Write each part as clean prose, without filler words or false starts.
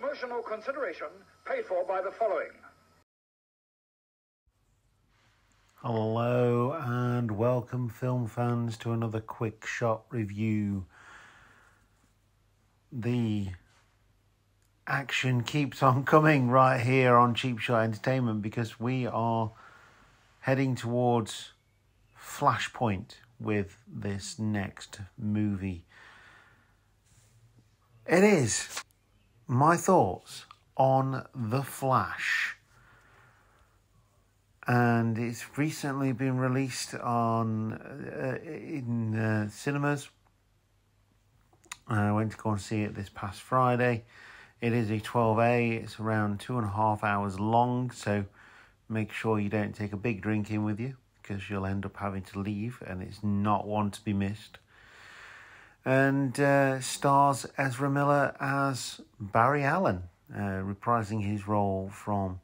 Promotional consideration paid for by the following. Hello and welcome, film fans, to another quick shot review. The action keeps on coming right here on Cheap Shot Entertainment because we are heading towards Flashpoint with this next movie. It is my thoughts on The Flash. And it's recently been released on in cinemas. I went to go and see it this past Friday. It is a 12A. It's around 2.5 hours long, so make sure you don't take a big drink in with you because you'll end up having to leave, and it's not one to be missed. And stars Ezra Miller as Barry Allen, reprising his role from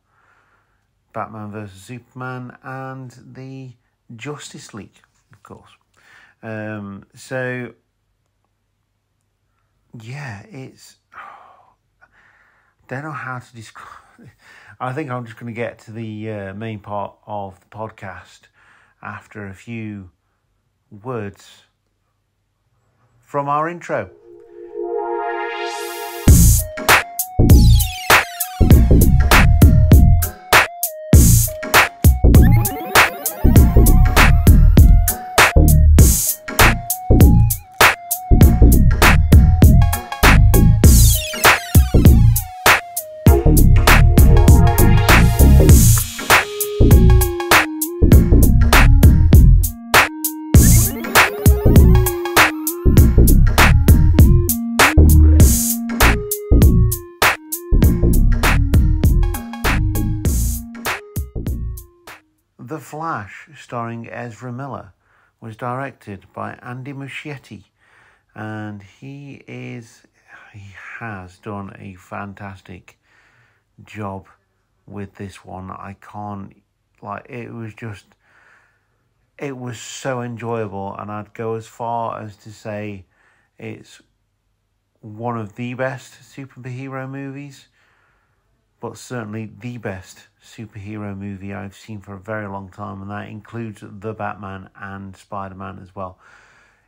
Batman vs Superman and the Justice League, of course. So, yeah, it's... don't know how to describe it. I think I'm just going to get to the main part of the podcast after a few words from our intro. The Flash, starring Ezra Miller, was directed by Andy Muschietti, and he has done a fantastic job with this one. It was so enjoyable, and I'd go as far as to say it's one of the best superhero movies, but certainly the best superhero movie I've seen for a very long time, and that includes The Batman and Spider-Man as well.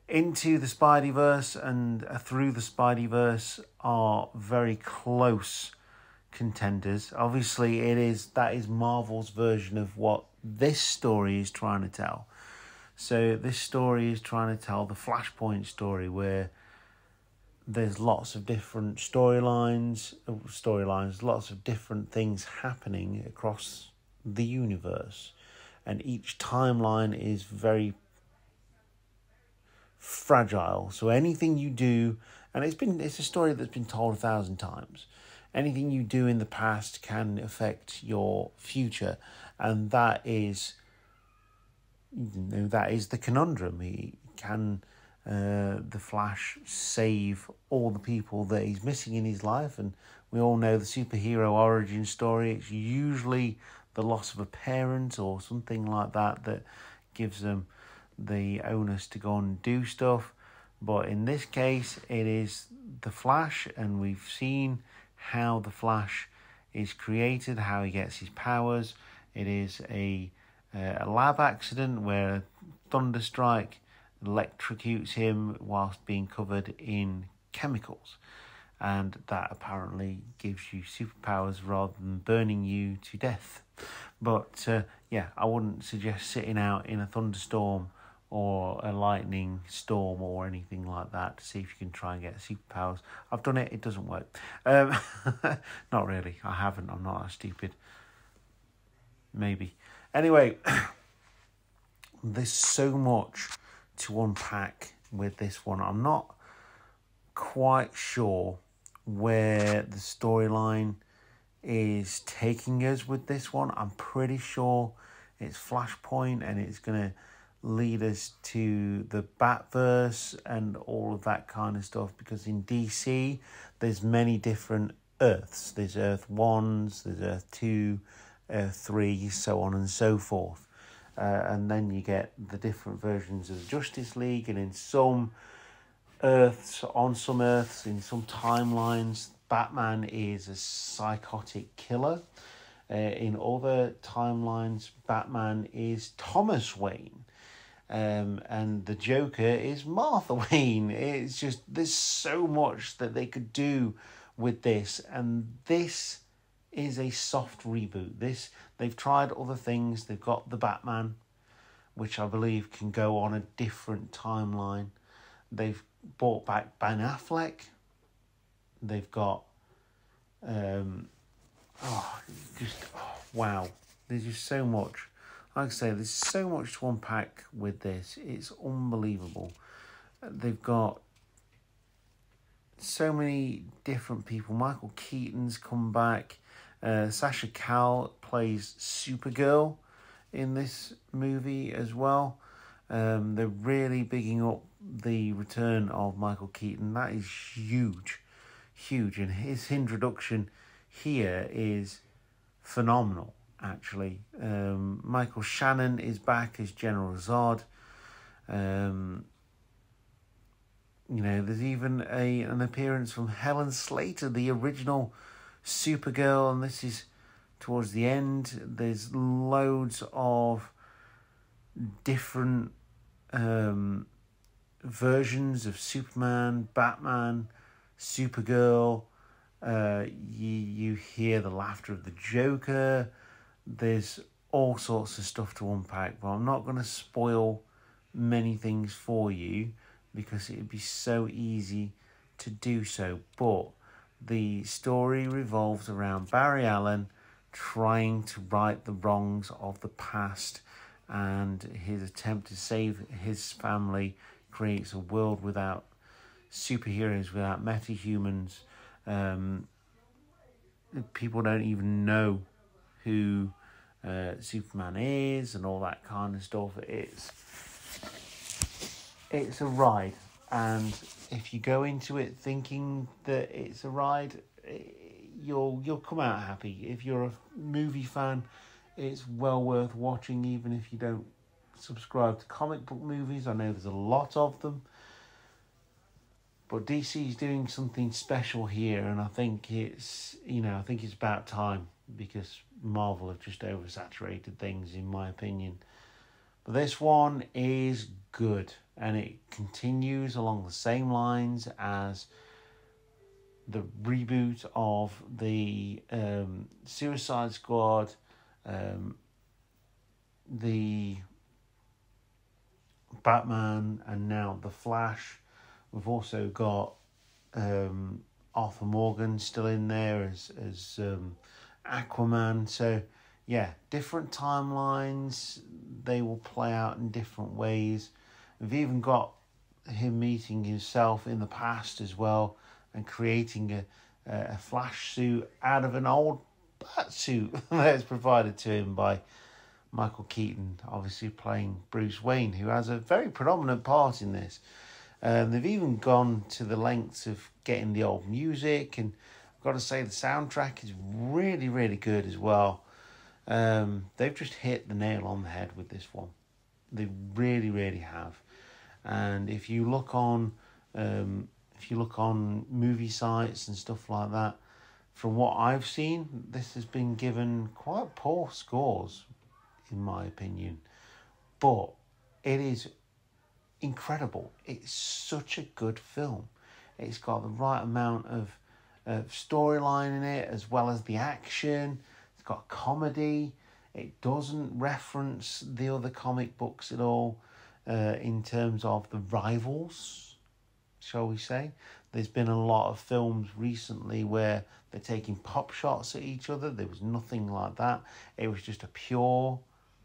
Into the Spideyverse and Through the Spideyverse are very close contenders. Obviously, that is Marvel's version of what this story is trying to tell. So this story is trying to tell the Flashpoint story, where there's lots of different storylines, lots of different things happening across the universe. And each timeline is very fragile. So anything you do, and it's a story that's been told 1,000 times. Anything you do in the past can affect your future. And that is the conundrum. Can the Flash save all the people that he's missing in his life? And we all know the superhero origin story. It's usually the loss of a parent or something like that gives them the onus to go and do stuff. But in this case, it is the Flash, and we've seen how the Flash is created, how he gets his powers. It is a lab accident where a thunderstrike electrocutes him whilst being covered in chemicals, and that apparently gives you superpowers rather than burning you to death. But I wouldn't suggest sitting out in a thunderstorm or a lightning storm or anything like that to see if you can try and get superpowers. I've done it doesn't work. Not really, I haven't. I'm not that stupid. Maybe. Anyway, there's so much to unpack with this one. I'm not quite sure where the storyline is taking us with this one. I'm pretty sure it's Flashpoint, and it's going to lead us to the Batverse and all of that kind of stuff, because in DC there's many different Earths. There's Earth 1s, there's Earth 2, Earth 3, so on and so forth. And then you get the different versions of the Justice League, and in some Earths, in some timelines, Batman is a psychotic killer. In other timelines, Batman is Thomas Wayne. And the Joker is Martha Wayne. It's just, there's so much that they could do with this. And this is a soft reboot. They've tried other things. They've got the Batman, which I believe can go on a different timeline. They've brought back Ben Affleck. They've got, wow. There's just so much. Like I say, there's so much to unpack with this. It's unbelievable. They've got so many different people. Michael Keaton's come back. Sasha Calle plays Supergirl in this movie as well. They're really bigging up the return of Michael Keaton. That is huge. And his introduction here is phenomenal, actually. Michael Shannon is back as General Zod. There's even an appearance from Helen Slater, the original Supergirl, and this is towards the end. There's loads of different versions of Superman, Batman, Supergirl. You hear the laughter of the Joker. There's all sorts of stuff to unpack, but I'm not going to spoil many things for you because it'd be so easy to do so. But the story revolves around Barry Allen trying to right the wrongs of the past, and his attempt to save his family creates a world without superheroes, without metahumans. People don't even know who Superman is and all that kind of stuff. It's a ride, and if you go into it thinking that it's a ride, you'll come out happy. If you're a movie fan, it's well worth watching, even if you don't subscribe to comic book movies. I know there's a lot of them, but DC is doing something special here, and I think it's about time, because Marvel have just oversaturated things, in my opinion. But this one is good, and it continues along the same lines as the reboot of the Suicide Squad, the Batman, and now the Flash. We've also got Arthur Morgan still in there as Aquaman. So yeah, different timelines. They will play out in different ways. We've even got him meeting himself in the past as well, and creating a Flash suit out of an old bat suit that is provided to him by Michael Keaton, obviously playing Bruce Wayne, who has a very predominant part in this. They've even gone to the lengths of getting the old music, and I've got to say the soundtrack is really, really good as well. They've just hit the nail on the head with this one. They really, really have. And if you look on movie sites and stuff like that, from what I've seen, this has been given quite poor scores, in my opinion. But it is incredible. It's such a good film. It's got the right amount of storyline in it, as well as the action. It's got comedy. It doesn't reference the other comic books at all, in terms of the rivals, shall we say. There's been a lot of films recently where they're taking pop shots at each other. There was nothing like that. It was just a pure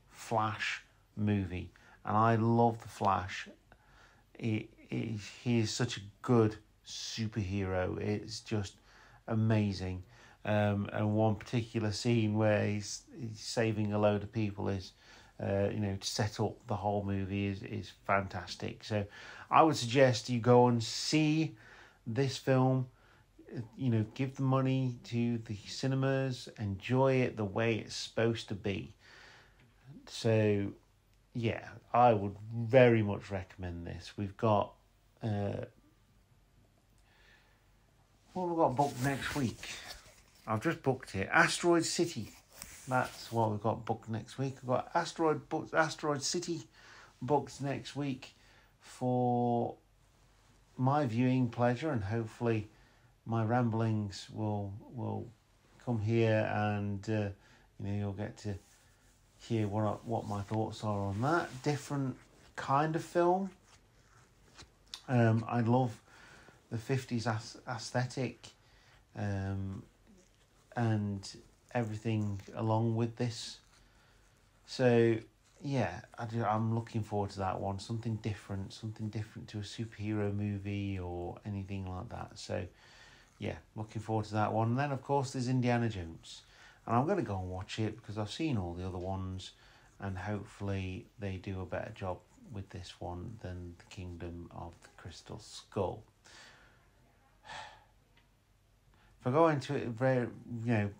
Flash movie. And I love the Flash. He is such a good superhero. It's just amazing. And one particular scene where he's saving a load of people is, to set up the whole movie is fantastic. So I would suggest you go and see this film. Give the money to the cinemas, enjoy it the way it's supposed to be. So yeah, I would very much recommend this. We've got What have we got booked next week? I've just booked it. Asteroid City. That's what we've got booked next week. We've got Asteroid City booked next week for my viewing pleasure, and hopefully my ramblings will come here, and you'll get to hear what my thoughts are on that. Different kind of film. I love the 50s aesthetic, and everything along with this. So yeah, I'm looking forward to that one. Something different to a superhero movie or anything like that. So yeah, looking forward to that one. And then of course there's Indiana Jones, and I'm going to go and watch it because I've seen all the other ones, and hopefully they do a better job with this one than the Kingdom of the Crystal Skull. If I go into it very,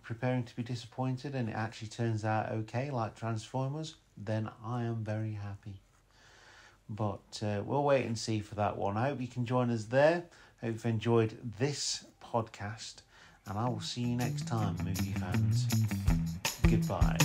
preparing to be disappointed, and it actually turns out okay, like Transformers, then I am very happy. But we'll wait and see for that one. I hope you can join us there. Hope you've enjoyed this podcast, and I will see you next time, movie fans. Goodbye.